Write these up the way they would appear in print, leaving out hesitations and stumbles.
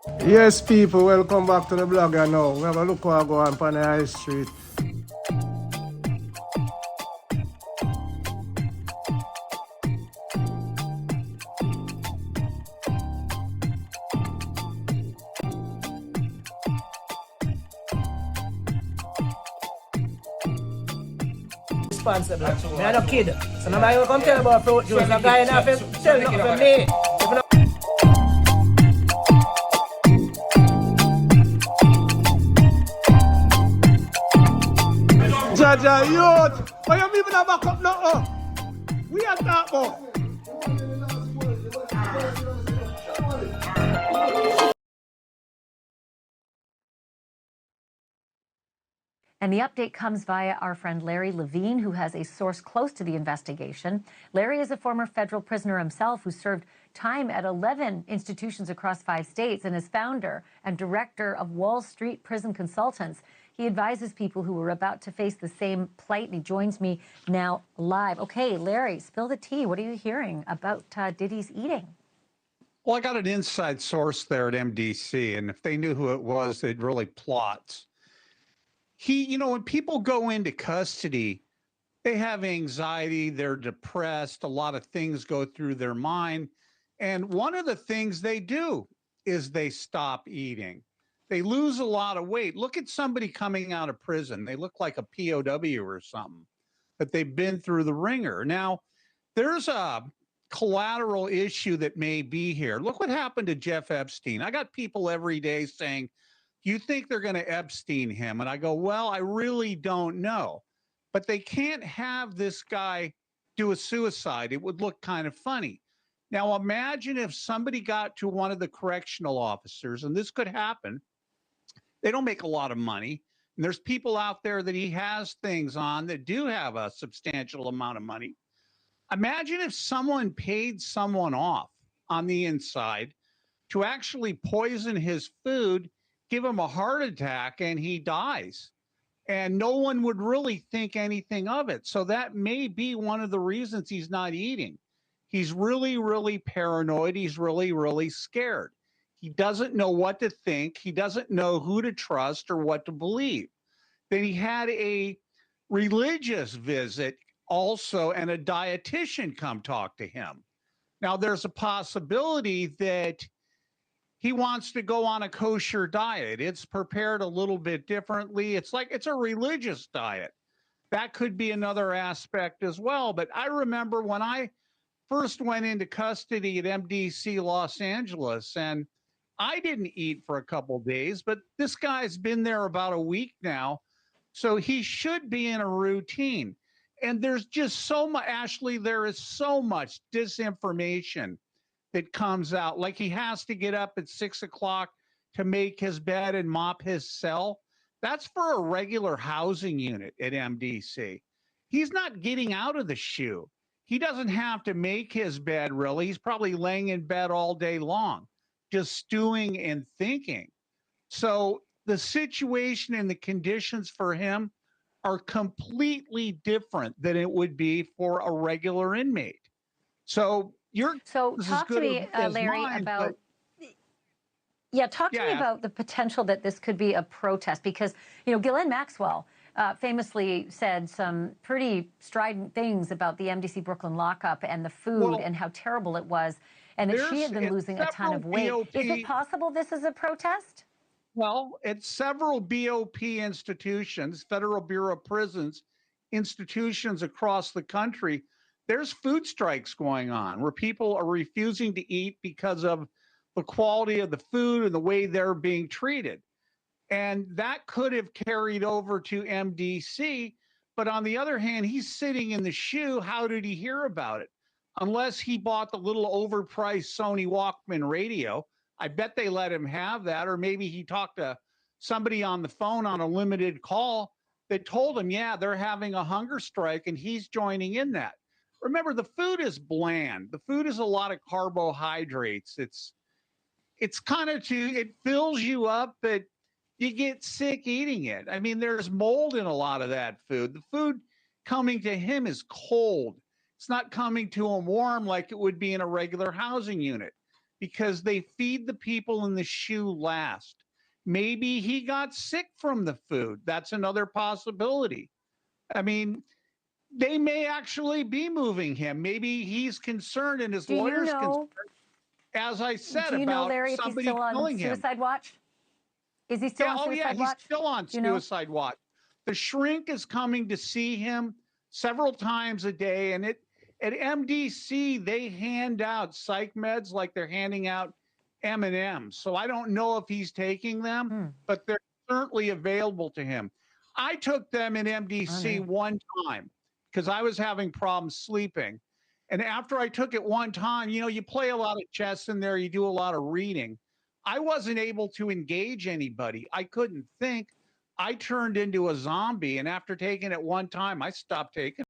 Yes, people, welcome back to the blogger now. We have a look what go on the high street. Responsible. Me a kid. So nobody will come tell me about fruit juice. A guy enough tell nothing for me. If not Jaja, youth! Why you even have a cup now? We are talking about. And the update comes via our friend Larry Levine, who has a source close to the investigation. Larry is a former federal prisoner himself who served time at 11 institutions across 5 states and is founder and director of Wall Street Prison Consultants. He advises people who are about to face the same plight, and he joins me now live. Okay, Larry, spill the tea. What are you hearing about Diddy's eating? Well, I got an inside source there at MDC, and if they knew who it was, they'd really plot. When people go into custody, they have anxiety, they're depressed, a lot of things go through their mind. And one of the things they do is they stop eating. They lose a lot of weight. Look at somebody coming out of prison. They look like a POW or something, but they've been through the ringer. Now, there's a collateral issue that may be here. Look what happened to Jeff Epstein. I got people every day saying, you think they're going to Epstein him? And I go, well, I really don't know. But they can't have this guy do a suicide. It would look kind of funny. Now, imagine if somebody got to one of the correctional officers, and this could happen. They don't make a lot of money. And there's people out there that he has things on that do have a substantial amount of money. Imagine if someone paid someone off on the inside to actually poison his food, give him a heart attack, and he dies. And no one would really think anything of it. So that may be one of the reasons he's not eating. He's really, really paranoid. He's really, really scared. He doesn't know what to think. He doesn't know who to trust or what to believe. Then he had a religious visit also, and a dietitian come talk to him. Now, there's a possibility that he wants to go on a kosher diet. It's prepared a little bit differently. It's like it's a religious diet. That could be another aspect as well. But I remember when I first went into custody at MDC Los Angeles, and I didn't eat for a couple of days, but this guy's been there about a week now. So he should be in a routine. And there's just so much, Ashley, there is so much disinformation that comes out. Like he has to get up at 6 o'clock to make his bed and mop his cell. That's for a regular housing unit at MDC. He's not getting out of the shoe. He doesn't have to make his bed really. He's probably laying in bed all day long, just stewing and thinking. So the situation and the conditions for him are completely different than it would be for a regular inmate. So you're So as talk to good me, as Larry, mine, about talk to me yeah, about the potential that this could be a protest because, Ghislaine Maxwell famously said some pretty strident things about the MDC Brooklyn lockup and the food well, and how terrible it was, and that she had been it's losing a ton several of weight. Is it BOP, possible this is a protest? well, it's several BOP institutions, Federal Bureau of Prisons, institutions across the country. There's food strikes going on where people are refusing to eat because of the quality of the food and the way they're being treated. And that could have carried over to MDC. But on the other hand, he's sitting in the shoe. How did he hear about it? Unless he bought the little overpriced Sony Walkman radio. I bet they let him have that. Or maybe he talked to somebody on the phone on a limited call that told him, yeah, they're having a hunger strike and he's joining in that. Remember, the food is bland. The food is a lot of carbohydrates. It's kind of it fills you up, but you get sick eating it. I mean, there's mold in a lot of that food. The food coming to him is cold. It's not coming to him warm like it would be in a regular housing unit. because they feed the people in the shoe last. Maybe he got sick from the food. That's another possibility. I mean, they may actually be moving him. Maybe he's concerned and his Do you lawyer's concerned, know? as I said, Do you know, about Larry, if he's somebody still on killing him. suicide watch? Is he still Yeah, on oh yeah, suicide he's watch? still on Do you know? suicide watch. The shrink is coming to see him several times a day, and at MDC they hand out psych meds like they're handing out M&Ms. So I don't know if he's taking them, but they're certainly available to him. I took them in MDC one time because I was having problems sleeping. And after I took it one time, you play a lot of chess in there, you do a lot of reading. I wasn't able to engage anybody. I couldn't think. I turned into a zombie. And after taking it one time, I stopped taking it.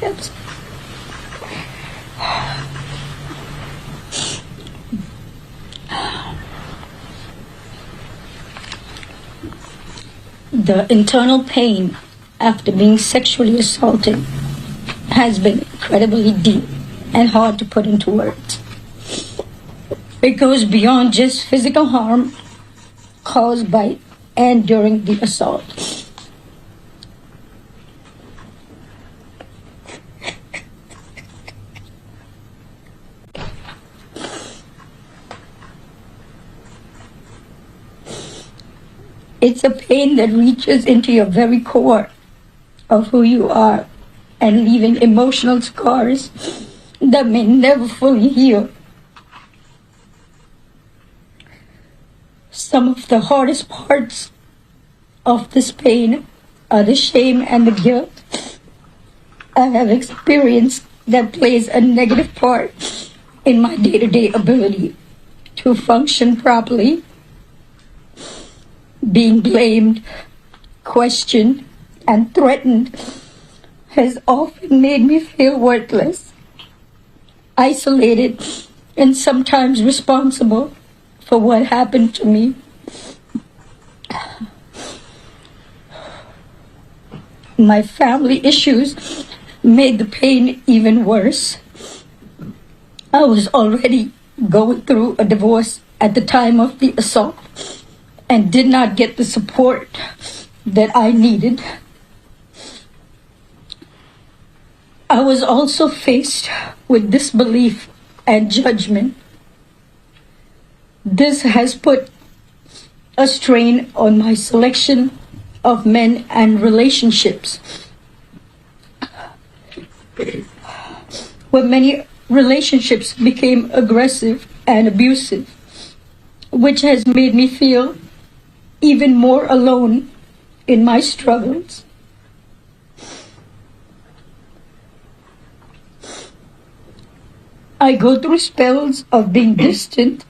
Yes. The internal pain after being sexually assaulted has been incredibly deep and hard to put into words. It goes beyond just physical harm caused by and during the assault. It's a pain that reaches into your very core of who you are and leaving emotional scars that may never fully heal. Some of the hardest parts of this pain are the shame and the guilt I have experienced that plays a negative part in my day-to-day ability to function properly. Being blamed, questioned, and threatened has often made me feel worthless, isolated, and sometimes responsible for what happened to me. My family issues made the pain even worse. I was already going through a divorce at the time of the assault and did not get the support that I needed. I was also faced with disbelief and judgment. This has put a strain on my selection of men and relationships, where many relationships became aggressive and abusive, which has made me feel even more alone in my struggles. I go through spells of being distant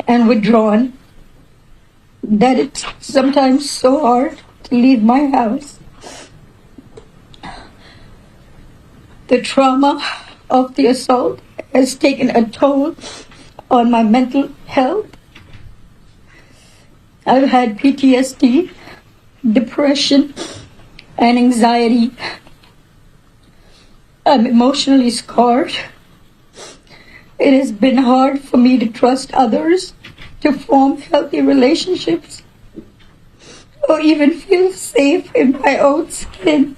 and withdrawn that it's sometimes so hard to leave my house. The trauma of the assault has taken a toll on my mental health. I've had PTSD, depression, and anxiety. I'm emotionally scarred. It has been hard for me to trust others, to form healthy relationships, or even feel safe in my own skin.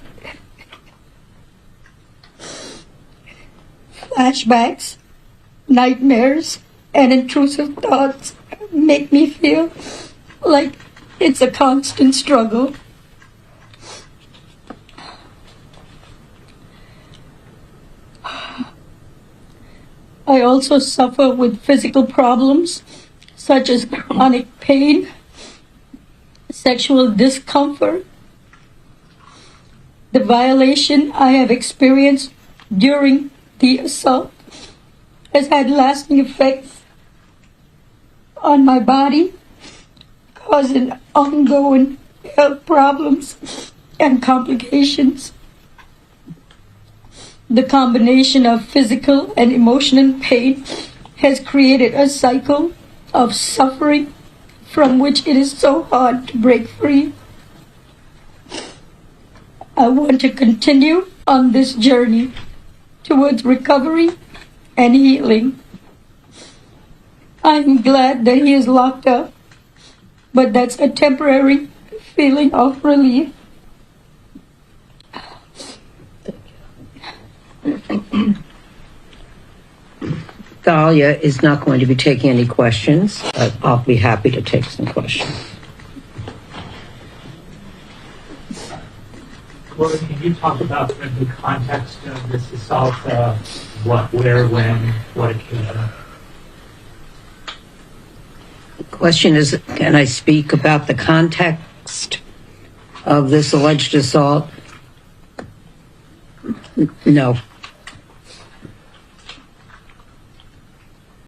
Flashbacks, nightmares, and intrusive thoughts make me feel like it's a constant struggle. I also suffer with physical problems such as chronic pain, sexual discomfort. The violation I have experienced during the assault has had lasting effects on my body, causing ongoing health problems and complications. The combination of physical and emotional pain has created a cycle of suffering from which it is so hard to break free. I want to continue on this journey towards recovery and healing. I'm glad that he is locked up, but that's a temporary feeling of relief. Thalia is not going to be taking any questions, but I'll be happy to take some questions. Laura, can you talk about the context of this assault? What, where, when, what occasion? The question is, can I speak about the context of this alleged assault? No.